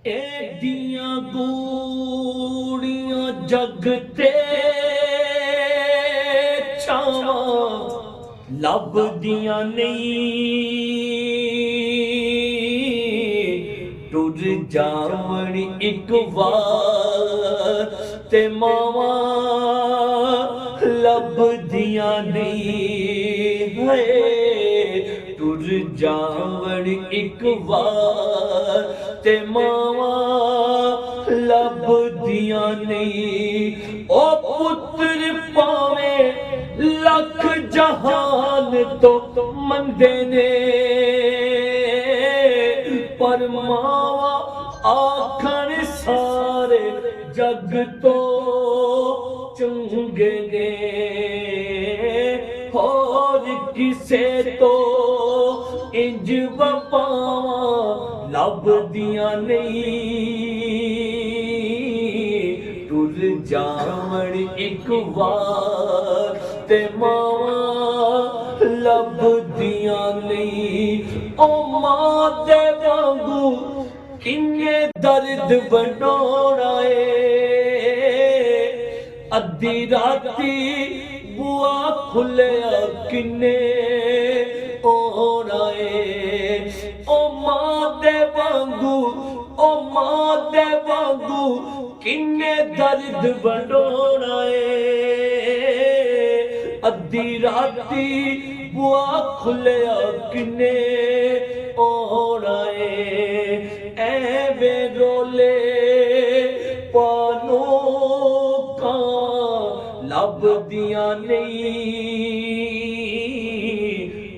एडियां गूड़ियां जगते छावां लभदियां नहीं। टुर जावण एक वार ते मावां लभदियां नहीं है। टुर जावण एक वार ते मावां लभदियां नहीं। ओ पुत्र पावे लख जहान तो मंदे ने, पर मावां आखण सारे जग तो चंगे ने। होर किसे तो इंज वफावां लभदियां नहीं। टुर जावण एक वार ते मावां लभदियां नहीं। ओ मां दे वांगू किन्ने दर्द वंडोना ए। अद्धी राती बुआ खुलिया किन्ने ओना ए। ओ मां दे वांगू, ओ मां दे वांगू किन्ने दर्द वंडोना ए। अद्धी राती बुआ खुलिया किन्ने ओना ए। ऐवे रोले पानो का लभदियां नहीं।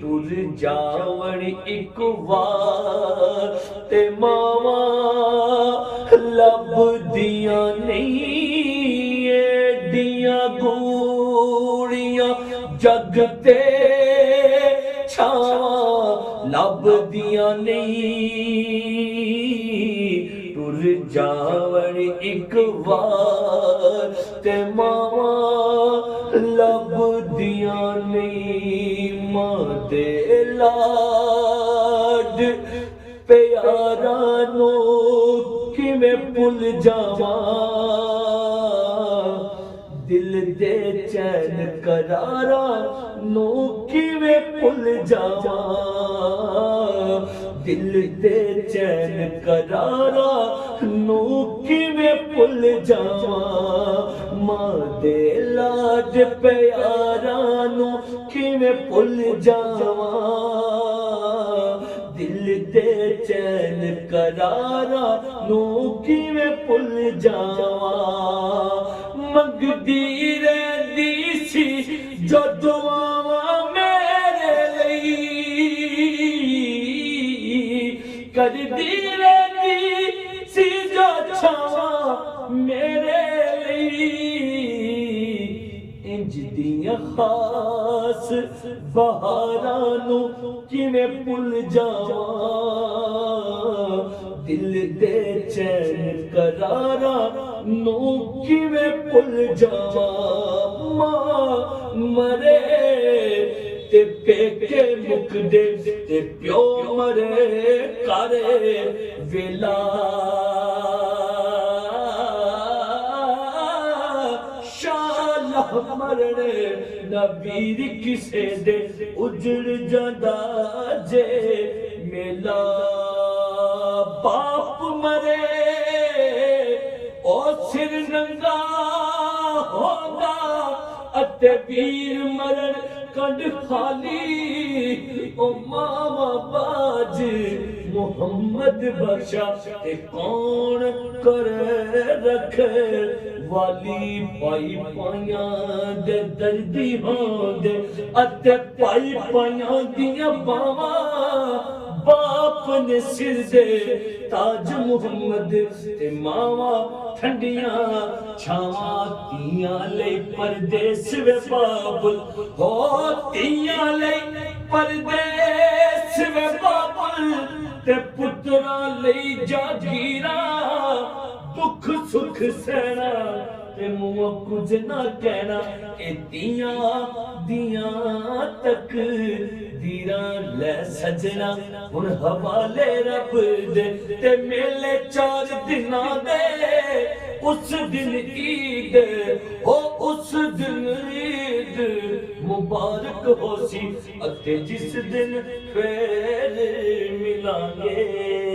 टुर जावण एक वार ते मावां लभदियां नहीं। एडियां गूड़ियां जगते छावां लभदियां नहीं। टुर जावण एक वार ते मावां लभदियां नहीं। मां दे लाड प्यारां नू किवें भुल जावां। दिल दे चैन करारां नू किवें भुल जावां। दिल दे चैन करारां नू किवें भुल जावां। मां दे लाड प्यारां नू किवें भुल जावां। दिल दे चैन करारां नू किवें भुल जावां। मंगदी रहिंदी सी जो दुआवां मेरे लई, करदी रहिंदी सी जो छावां मेरे लई। इंज दियां खास बहारां नू किवें भुल जावां। दिल दे चैन करारां नू किवें भुल जावां। मां मरे ते पेके मुकदे ते प्यो मरे करे वेला। शाला मरने ना वीर किसे दे उजड़ जांदा जे मेला। बाप मरे ओ सिर नंगा होंदा अते वीर मरण कंड खाली। ओ मावा बाज मुहम्मद बख्शा ते कौन करे रखे वाली। पाई पाइयां दे दर्दी होंदे अते पाई पाइयां दियां बावां। बाप ने सिर दे ताज मुहम्मद ते मावां ठंडियां छावां। तियां लई परदेस वे बाबुल हो, तियां लई परदेस वे बाबुल ते पुत्रां लई जागीरां। दुख सुख सहना ते मुंह कुछ ना कहना। ए तियां दियां तक तकदीरां लै सजना हुण हवाले रब दे ते मेले 4 दिनां दे उस दिन ईद ओ उस दिन ईद मुबारक होसी अते जिस दिन फिर मिलांगे